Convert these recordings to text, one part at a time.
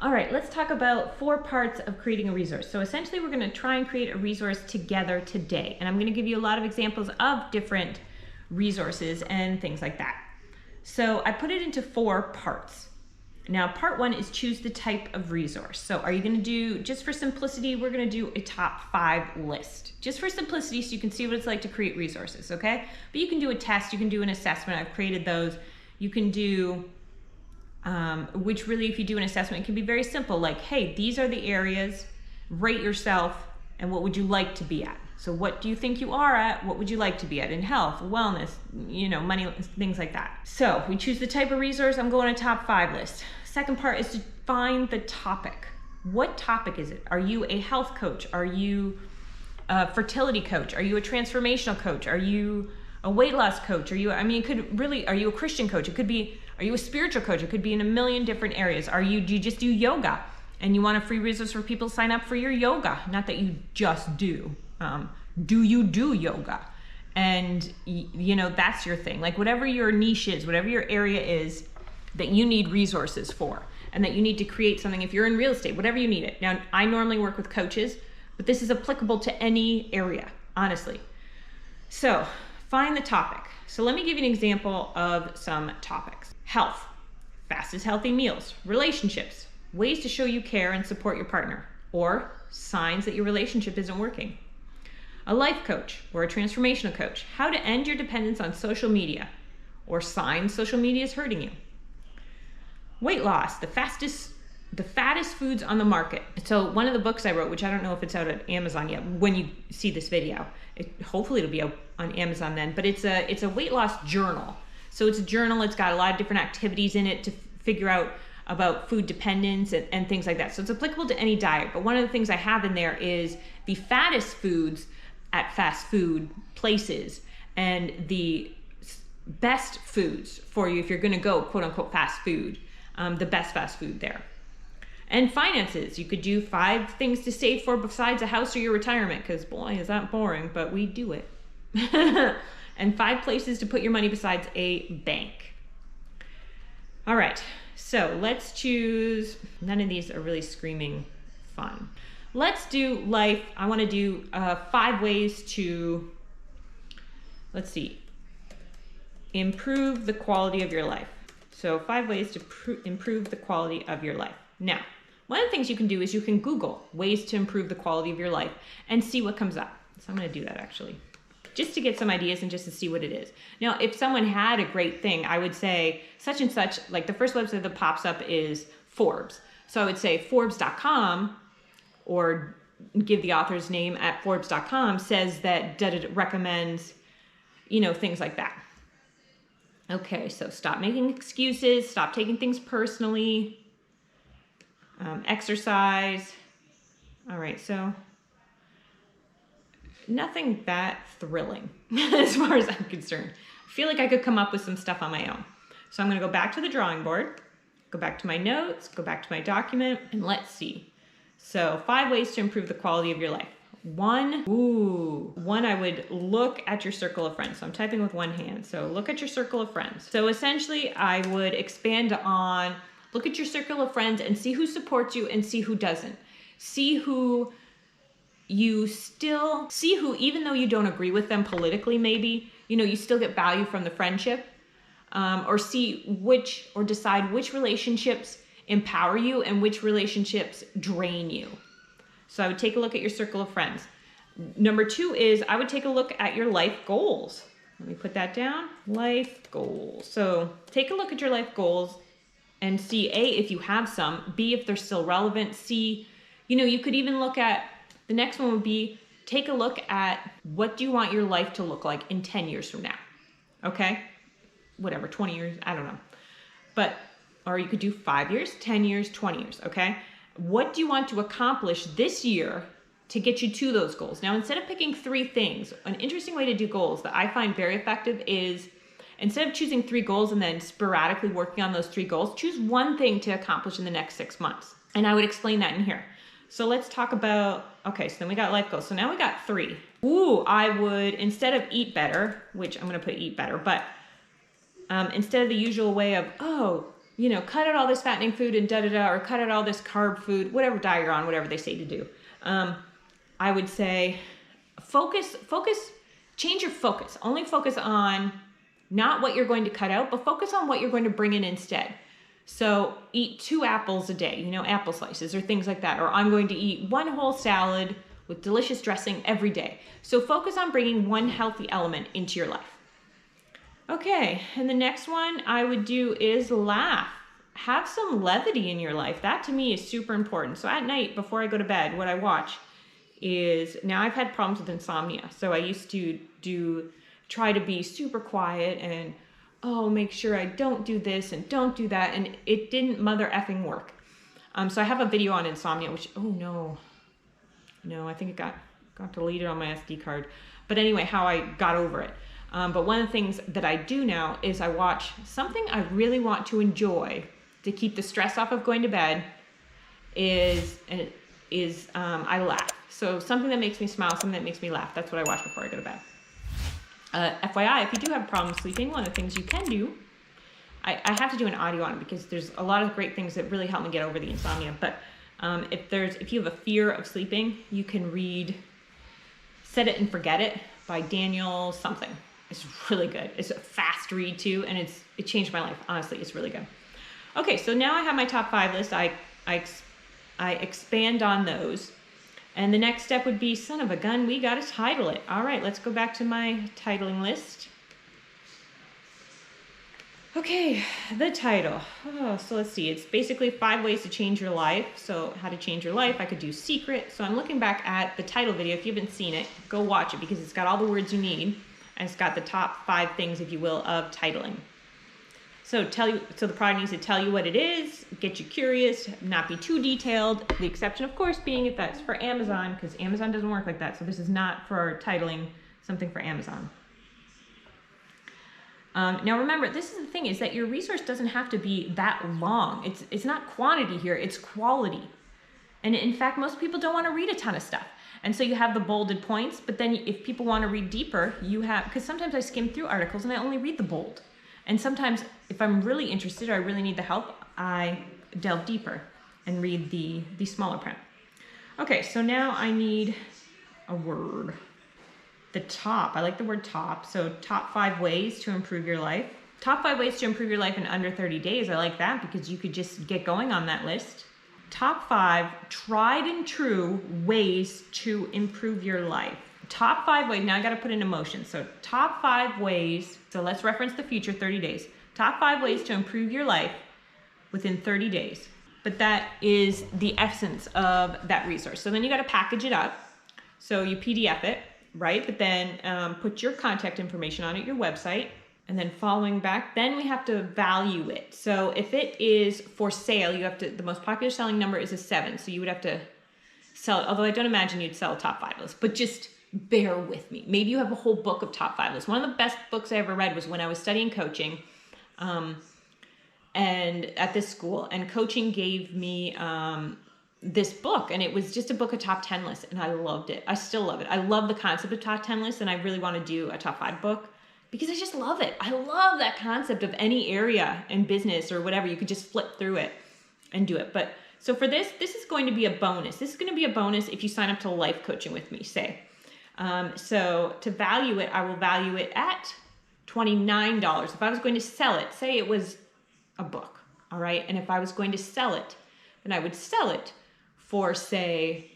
All right, let's talk about 4 parts of creating a resource. So essentially we're gonna try and create a resource together today. And I'm gonna give you a lot of examples of different resources and things like that. So I put it into 4 parts. Now, part 1 is choose the type of resource. So are you gonna do, just for simplicity, we're gonna do a top 5 list. Just for simplicity, so you can see what it's like to create resources, okay? But you can do a test, you can do an assessment. I've created those. You can do, which really, if you do an assessment, it can be very simple. Like, hey, these are the areas, rate yourself, and what would you like to be at? So what do you think you are at? What would you like to be at in health, wellness, money, things like that. So we choose the type of resource. I'm going to top 5 list. Second part is to find the topic. What topic is it? Are you a health coach? Are you a fertility coach? Are you a transformational coach? Are you a weight loss coach? Are you a Christian coach? It could be, are you a spiritual coach? It could be in a million different areas. Do you just do yoga and you want a free resource for people to sign up for your yoga? Not that you just do. Do you do yoga? And that's your thing. Like whatever your niche is, whatever your area is that you need resources for, and that you need to create something. If you're in real estate, whatever you need it. Now, I normally work with coaches, but this is applicable to any area, honestly. So find the topic. So let me give you an example of some topics. Health, fastest healthy meals, relationships, ways to show you care and support your partner, or signs that your relationship isn't working. A life coach or a transformational coach, how to end your dependence on social media, or signs social media is hurting you. Weight loss, the fattest foods on the market. So one of the books I wrote, which I don't know if it's out at Amazon yet, when you see this video, hopefully it'll be out on Amazon then, but it's a weight loss journal. So it's a journal, it's got a lot of different activities in it to figure out about food dependence and things like that. So it's applicable to any diet, but one of the things I have in there is the fattest foods at fast food places and the best foods for you if you're gonna go quote unquote fast food, the best fast food there. And finances, you could do 5 things to save for besides a house or your retirement, because boy, is that boring, but we do it. And 5 places to put your money besides a bank. All right, so let's choose, none of these are really screaming fun. Let's do life. I wanna do 5 ways to, let's see, improve the quality of your life. So 5 ways to improve the quality of your life. Now, one of the things you can do is you can Google ways to improve the quality of your life and see what comes up. So I'm gonna do that actually, just to get some ideas and just to see what it is. Now, if someone had a great thing, I would say such and such, like the first website that pops up is Forbes. So I would say Forbes.com, or give the author's name at Forbes.com, says that recommends, things like that. Okay, so stop making excuses, stop taking things personally, exercise. All right, so nothing that thrilling as far as I'm concerned. I feel like I could come up with some stuff on my own. So I'm gonna go back to the drawing board, go back to my notes, go back to my document, and let's see. So 5 ways to improve the quality of your life. One, I would look at your circle of friends. So I'm typing with one hand. So look at your circle of friends. So essentially I would expand on, look at your circle of friends and see who supports you and see who doesn't. See who, even though you don't agree with them politically, maybe, you still get value from the friendship, or decide which relationships empower you and which relationships drain you. So I would take a look at your circle of friends. Number 2 is I would take a look at your life goals. Let me put that down, life goals. So take a look at your life goals and see, A, if you have some, B, if they're still relevant, C, you could even look at, the next one would be, take a look at what do you want your life to look like in 10 years from now, okay? Whatever, 20 years, I don't know. Or you could do 5 years, 10 years, 20 years, okay? What do you want to accomplish this year to get you to those goals? Now, instead of picking 3 things, an interesting way to do goals that I find very effective is, instead of choosing 3 goals and then sporadically working on those 3 goals, choose 1 thing to accomplish in the next 6 months. And I would explain that in here. So let's talk about, okay, so then we got life goals. So now we got 3. I would, instead of eat better, which I'm gonna put eat better, but instead of the usual way of, cut out all this fattening food and da-da-da, or cut out all this carb food, whatever diet you're on, whatever they say to do. I would say focus, change your focus. Only focus on not what you're going to cut out, but focus on what you're going to bring in instead. So eat 2 apples a day, apple slices or things like that. Or I'm going to eat 1 whole salad with delicious dressing every day. So focus on bringing 1 healthy element into your life. Okay, and the next one I would do is laugh. Have some levity in your life. That to me is super important. So at night before I go to bed, what I watch is, now I've had problems with insomnia. So I used to try to be super quiet and, make sure I don't do this and don't do that. And it didn't mother effing work. So I have a video on insomnia, which, no, I think it got deleted on my SD card. But anyway, how I got over it. But one of the things that I do now is I watch something I really want to enjoy to keep the stress off of going to bed is I laugh. So something that makes me smile, something that makes me laugh. That's what I watch before I go to bed. FYI, if you do have problems sleeping, one of the things you can do, I have to do an audio on it because there's a lot of great things that really help me get over the insomnia. But if you have a fear of sleeping, you can read Set It and Forget It by Daniel something. It's really good. It's a fast read too, and it changed my life. Honestly, it's really good. Okay, so now I have my top 5 list. I expand on those. And the next step would be, son of a gun, we got to title it. All right, let's go back to my titling list. Okay, the title. So let's see. It's basically 5 ways to change your life. So how to change your life. I could do secret. So I'm looking back at the title video. If you haven't seen it, go watch it because it's got all the words you need. And it's got the top 5 things, if you will, of titling. So the product needs to tell you what it is, get you curious, not be too detailed. The exception, of course, being if that's for Amazon, because Amazon doesn't work like that. So this is not for titling something for Amazon. Now remember, this is the thing, is that your resource doesn't have to be that long. It's not quantity here, it's quality. And in fact, most people don't want to read a ton of stuff. And so you have the bolded points, but then if people want to read deeper, because sometimes I skim through articles and I only read the bold. And sometimes if I'm really interested or I really need the help, I delve deeper and read the smaller print. Okay, so now I need a word. The top, I like the word top. So top 5 ways to improve your life. Top 5 ways to improve your life in under 30 days. I like that because you could just get going on that list. Top 5 tried and true ways to improve your life. Top 5 ways, now I gotta put in emotion. So top 5 ways, so let's reference the future, 30 days. Top 5 ways to improve your life within 30 days. But that is the essence of that resource. So then you gotta package it up. So you PDF it, right? But then put your contact information on it, your website, and then following back, then we have to value it. So if it is for sale, the most popular selling number is a 7. So you would have to sell it, although I don't imagine you'd sell a top 5 list, but just bear with me. Maybe you have a whole book of top 5 lists. One of the best books I ever read was when I was studying coaching and at this school, and coaching gave me this book, and it was just a book of top 10 lists, and I loved it. I still love it. I love the concept of top 10 lists, and I really want to do a top 5 book because I just love it. I love that concept of any area in business or whatever. You could just flip through it and do it. But so for this is going to be a bonus. This is going to be a bonus if you sign up to life coaching with me, say. So to value it, I will value it at $29. If I was going to sell it, say it was a book, all right? And if I was going to sell it, then I would sell it for, say,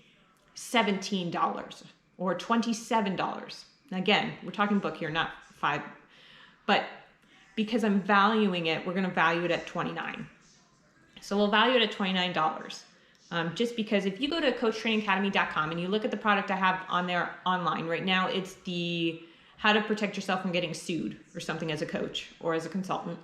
$17 or $27. Now, again, we're talking book here, not 5. But because I'm valuing it, we're going to value it at $29. So we'll value it at $29. Just because if you go to coachtrainingacademy.com and you look at the product I have on there online right now, it's the how to protect yourself from getting sued or something as a coach or as a consultant.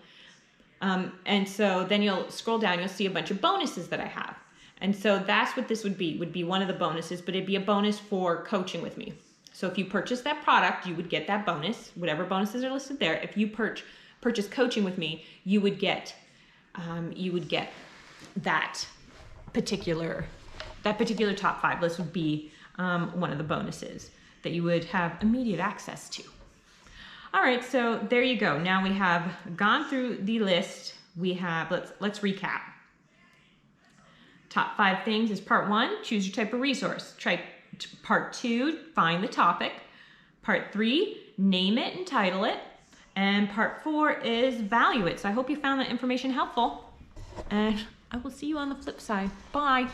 And so then you'll scroll down, you'll see a bunch of bonuses that I have. And so that's what this would be one of the bonuses, but it'd be a bonus for coaching with me. So if you purchase that product, you would get that bonus, whatever bonuses are listed there. If you purchase coaching with me, you would get that particular top 5 list would be one of the bonuses that you would have immediate access to. All right, so there you go. Now we have gone through the list we have, let's recap. Top 5 things is part 1, choose your type of resource. Part 2, find the topic. Part 3, name it and title it. And part 4 is value it. So I hope you found that information helpful. And I will see you on the flip side. Bye.